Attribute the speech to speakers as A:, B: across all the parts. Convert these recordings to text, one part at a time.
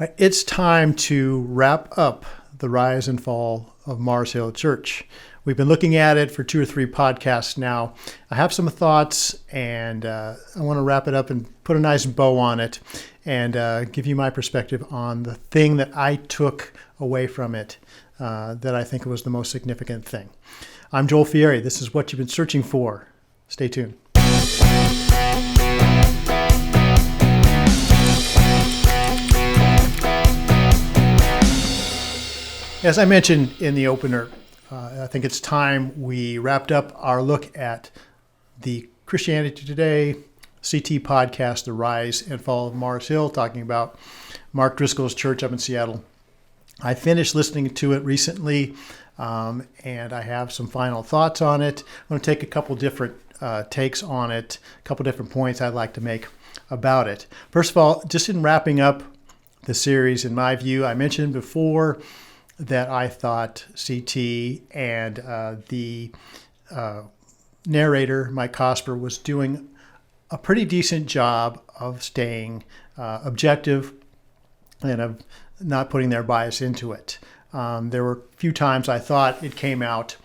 A: Right, it's time to wrap up the rise and fall of Mars Hill Church. We've been looking at it for 2 or 3 podcasts now. I have some thoughts, and I want to wrap it up and put a nice bow on it and give you my perspective on the thing that I took away from it that I think was the most significant thing. I'm Joel Fieri. This is what you've been searching for. Stay tuned. As I mentioned in the opener, I think it's time we wrapped up our look at the Christianity Today CT podcast, The Rise and Fall of Mars Hill, talking about Mark Driscoll's church up in Seattle. I finished listening to it recently, and I have some final thoughts on it. I'm going to take a couple different takes on it, a couple different points I'd like to make about it. First of all, just in wrapping up the series, in my view, I mentioned before that I thought CT and the narrator, Mike Cosper, was doing a pretty decent job of staying objective and of not putting their bias into it. There were a few times I thought it came out.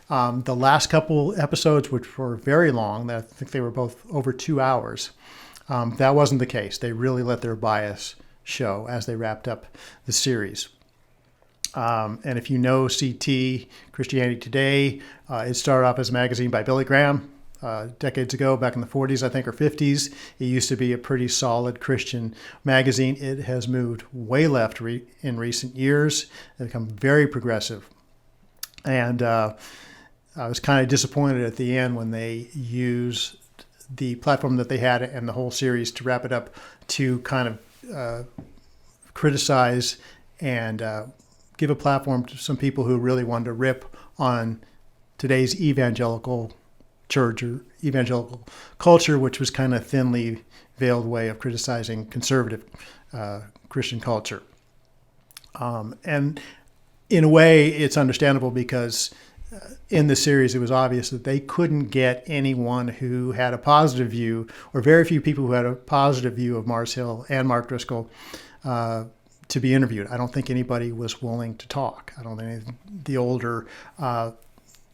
A: The last couple episodes, which were very long, I think they were both over 2 hours, that wasn't the case. They really let their bias show as they wrapped up the series. And if you know CT, Christianity Today, it started off as a magazine by Billy Graham decades ago, back in the 40s, I think, or 50s. It used to be a pretty solid Christian magazine. It has moved way left in recent years. It's become very progressive. And I was kind of disappointed at the end when they used the platform that they had and the whole series to wrap it up to kind of criticize and give a platform to some people who really wanted to rip on today's evangelical church or evangelical culture, which was kind of thinly veiled way of criticizing conservative Christian culture. And in a way, it's understandable because in the series, it was obvious that they couldn't get anyone who had a positive view, or very few people who had a positive view of Mars Hill and Mark Driscoll, to be interviewed. I don't think anybody was willing to talk. I don't think the older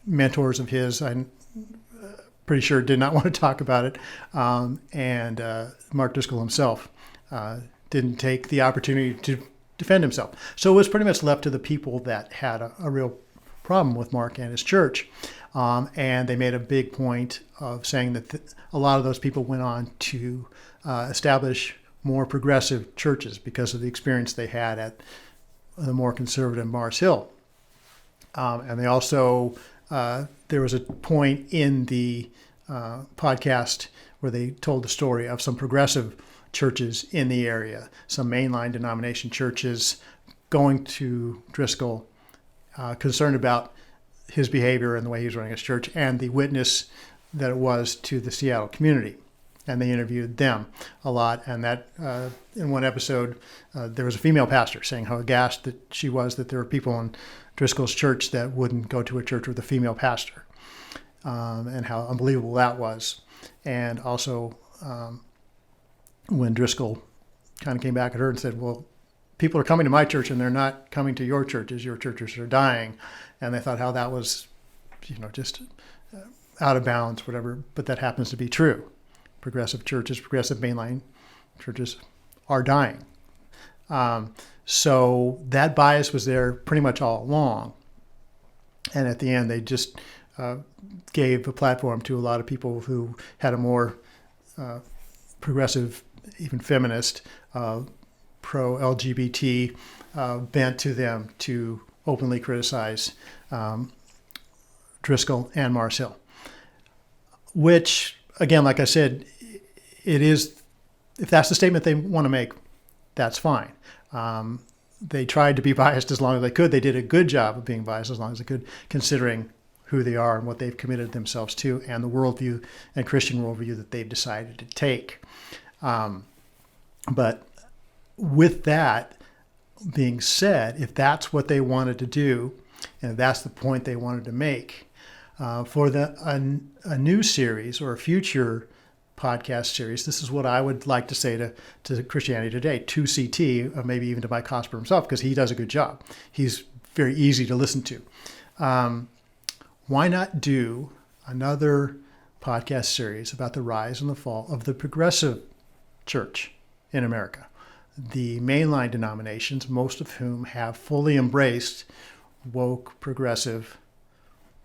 A: mentors of his, I'm pretty sure, did not want to talk about it. And Mark Driscoll himself didn't take the opportunity to defend himself. So it was pretty much left to the people that had a real problem with Mark and his church. And they made a big point of saying that a lot of those people went on to establish more progressive churches because of the experience they had at the more conservative Mars Hill. And they also, there was a point in the podcast where they told the story of some progressive churches in the area, some mainline denomination churches going to Driscoll, concerned about his behavior and the way he was running his church and the witness that it was to the Seattle community. And they interviewed them a lot. And that in one episode, there was a female pastor saying how aghast that she was that there were people in Driscoll's church that wouldn't go to a church with a female pastor, and how unbelievable that was. And also, when Driscoll kind of came back at her and said, well, people are coming to my church and they're not coming to your churches. Your churches are dying. And they thought how that was, just out of bounds, whatever. But that happens to be true. Progressive churches, progressive mainline churches are dying. So that bias was there pretty much all along. And at the end, they just gave a platform to a lot of people who had a more progressive, even feminist, pro-LGBT bent to them to openly criticize Driscoll and Mars Hill, which, again, like I said, it is, if that's the statement they want to make, that's fine. They tried to be biased as long as they could. They did a good job of being biased as long as they could, considering who they are and what they've committed themselves to and the worldview and Christian worldview that they've decided to take. But with that being said, if that's what they wanted to do, and if that's the point they wanted to make, for a new series or a future podcast series. This is what I would like to say to Christianity Today, to CT, or maybe even to Mike Hosper himself, because he does a good job. He's very easy to listen to. Why not do another podcast series about the rise and the fall of the progressive church in America? The mainline denominations, most of whom have fully embraced woke, progressive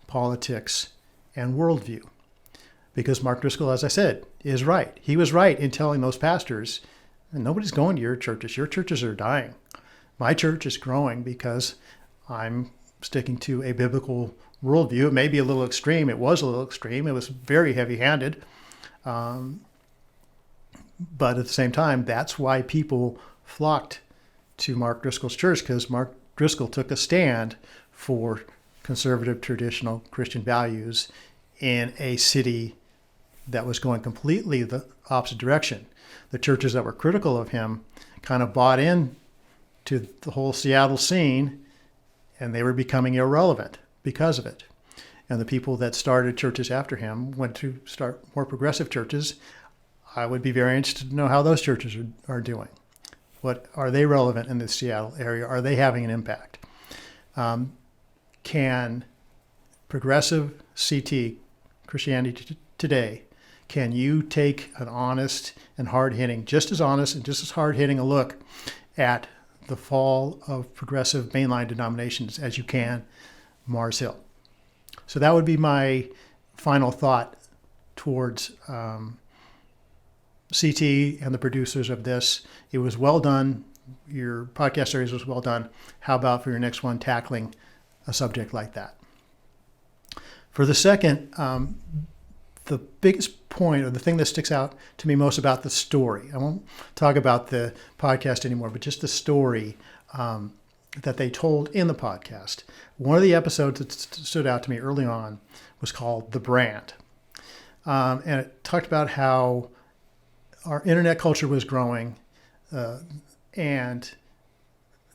A: politics and worldview. Because Mark Driscoll, as I said, is right. He was right in telling those pastors, nobody's going to your churches. Your churches are dying. My church is growing because I'm sticking to a biblical worldview. It may be a little extreme. It was a little extreme. It was very heavy-handed. But at the same time, that's why people flocked to Mark Driscoll's church, because Mark Driscoll took a stand for conservative, traditional Christian values in a city that was going completely the opposite direction. The churches that were critical of him kind of bought in to the whole Seattle scene, and they were becoming irrelevant because of it. And the people that started churches after him went to start more progressive churches. I would be very interested to know how those churches are doing. What are they relevant in the Seattle area? Are they having an impact? Can progressive CT, Christianity Today, can you take an honest and hard-hitting, just as honest and just as hard-hitting a look at the fall of progressive mainline denominations as you can Mars Hill? So that would be my final thought towards CT and the producers of this. It was well done. Your podcast series was well done. How about for your next one tackling a subject like that? For the second, the biggest point, or the thing that sticks out to me most about the story, I won't talk about the podcast anymore, but just the story that they told in the podcast. One of the episodes that stood out to me early on was called The Brand. And it talked about how our internet culture was growing, and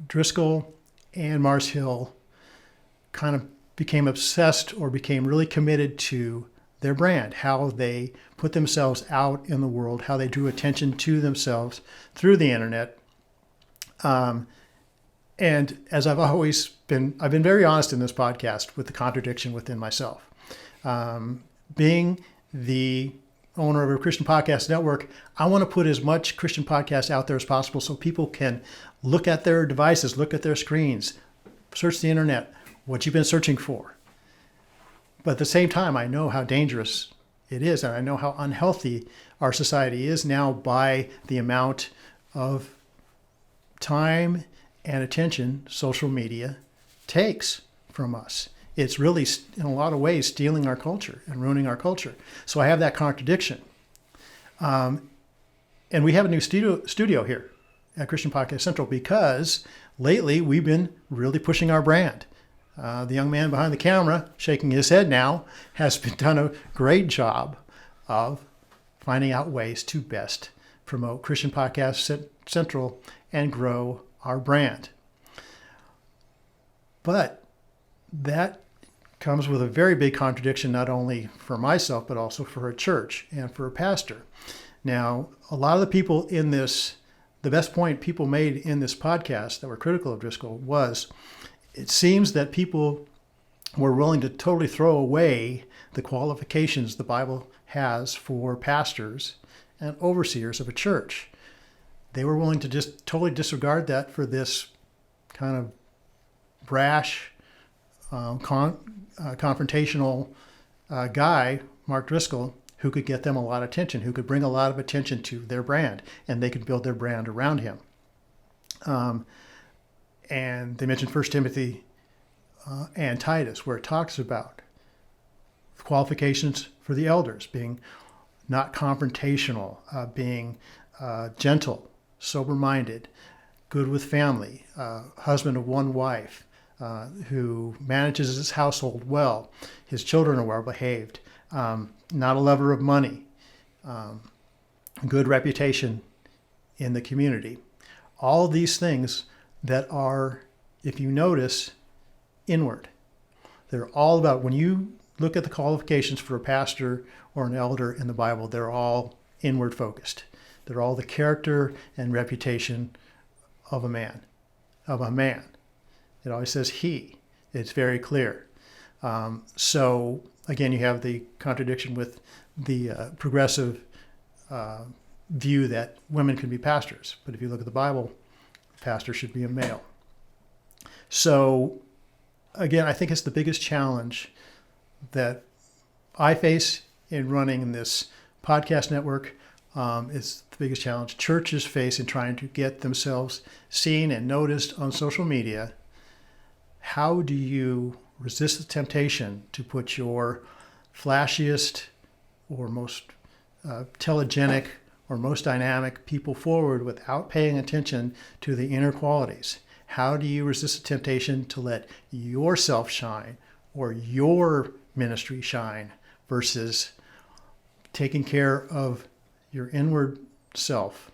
A: Driscoll and Mars Hill kind of became obsessed or became really committed to their brand, how they put themselves out in the world, how they drew attention to themselves through the internet. And as I've been very honest in this podcast with the contradiction within myself. Being the owner of a Christian podcast network, I want to put as much Christian podcasts out there as possible so people can look at their devices, look at their screens, search the internet, what you've been searching for. But at the same time, I know how dangerous it is, and I know how unhealthy our society is now by the amount of time and attention social media takes from us. It's really, in a lot of ways, stealing our culture and ruining our culture. So I have that contradiction. And we have a new studio here at Christian Podcast Central because lately we've been really pushing our brand. The young man behind the camera, shaking his head now, has done a great job of finding out ways to best promote Christian Podcast Central and grow our brand. But that comes with a very big contradiction, not only for myself, but also for a church and for a pastor. Now, a lot of the people in this, the best point people made in this podcast that were critical of Driscoll was, it seems that people were willing to totally throw away the qualifications the Bible has for pastors and overseers of a church. They were willing to just totally disregard that for this kind of brash, confrontational guy, Mark Driscoll, who could get them a lot of attention, who could bring a lot of attention to their brand, and they could build their brand around him. And they mentioned 1 Timothy and Titus, where it talks about qualifications for the elders, being not confrontational, being gentle, sober-minded, good with family, husband of one wife, who manages his household well, his children are well behaved, not a lover of money, good reputation in the community. All of these things that are, if you notice, inward. They're all about, when you look at the qualifications for a pastor or an elder in the Bible, they're all inward focused. They're all the character and reputation of a man, It always says he. It's very clear. So again, you have the contradiction with the progressive view that women can be pastors. But if you look at the Bible, pastor should be a male. So again, I think it's the biggest challenge that I face in running this podcast network. It's the biggest challenge churches face in trying to get themselves seen and noticed on social media. How do you resist the temptation to put your flashiest or most telegenic or most dynamic people forward without paying attention to the inner qualities? How do you resist the temptation to let yourself shine or your ministry shine versus taking care of your inward self,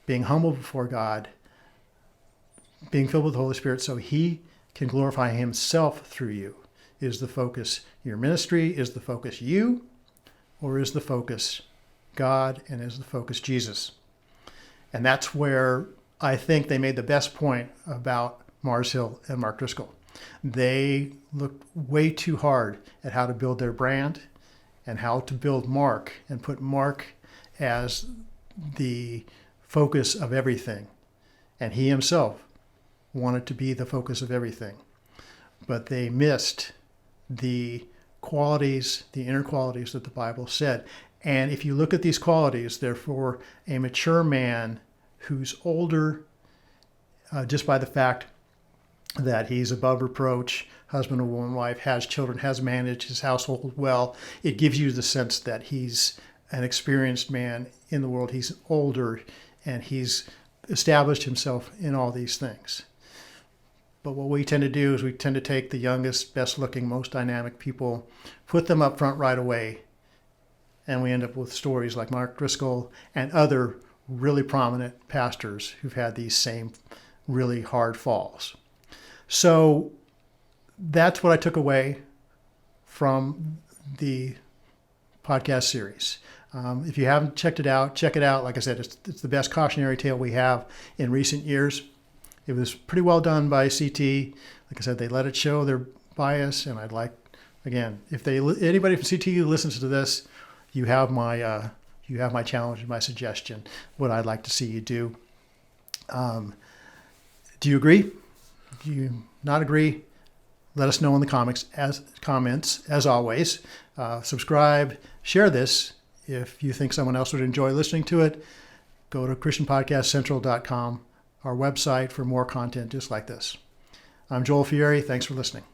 A: being humble before God, being filled with the Holy Spirit so he can glorify himself through you? Is the focus your ministry? Is the focus you? Or is the focus God, and is the focus Jesus? And that's where I think they made the best point about Mars Hill and Mark Driscoll. They looked way too hard at how to build their brand and how to build Mark and put Mark as the focus of everything. And he himself wanted to be the focus of everything. But they missed the qualities, the inner qualities that the Bible said. And if you look at these qualities, they're for a mature man who's older, just by the fact that he's above reproach, husband of one wife, has children, has managed his household well. It gives you the sense that he's an experienced man in the world. He's older and he's established himself in all these things. But what we tend to do is we tend to take the youngest, best looking, most dynamic people, put them up front right away, and we end up with stories like Mark Driscoll and other really prominent pastors who've had these same really hard falls. So that's what I took away from the podcast series. If you haven't checked it out, check it out. Like I said, it's the best cautionary tale we have in recent years. It was pretty well done by CT. Like I said, they let it show their bias, and I'd like, again, if anybody from CT listens to this, you have my challenge and my suggestion, what I'd like to see you do. Do you agree? Do you not agree? Let us know in the comments, as always. Subscribe, share this. If you think someone else would enjoy listening to it, go to ChristianPodcastCentral.com, our website, for more content just like this. I'm Joel Fieri. Thanks for listening.